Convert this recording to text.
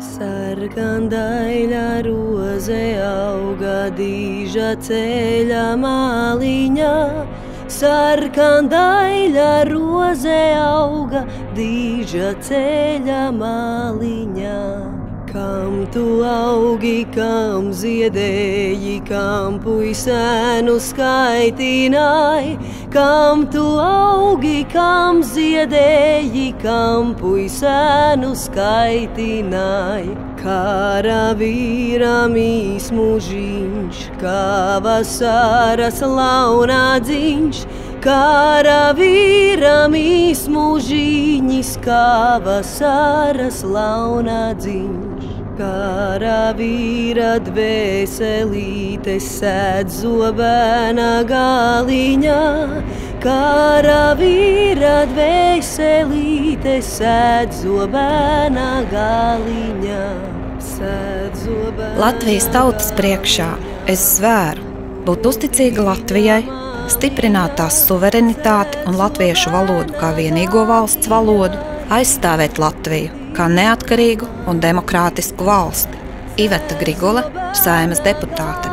Sarkandaļa roze auga dīža ceļa māliņā. Sarkandaļa roze auga dīža ceļa māliņā. Kam tu augi, kam ziedēji, kam puisēnu skaitināji? Kam tu augi, kam ziedēji, kam puisēnu skaitināji? Kara vīram īsmužiņš, kā vasaras launādziņš. Kara vīram īsmužiņš, kā vasaras launādziņš. Kara vīra dvēselīte sēd zobena galiņā. Kara vīra dvēselīte sēd zobena galiņā. Latvijas tautas priekšā es zvēru būt uzticīga Latvijai, stiprināt tās suverenitāti un latviešu valodu kā vienīgo valsts valodu, aizstāvēt Latviju kā neatkarīgu un demokrātisku valsti. Iveta Grigule, Saeimas deputāte.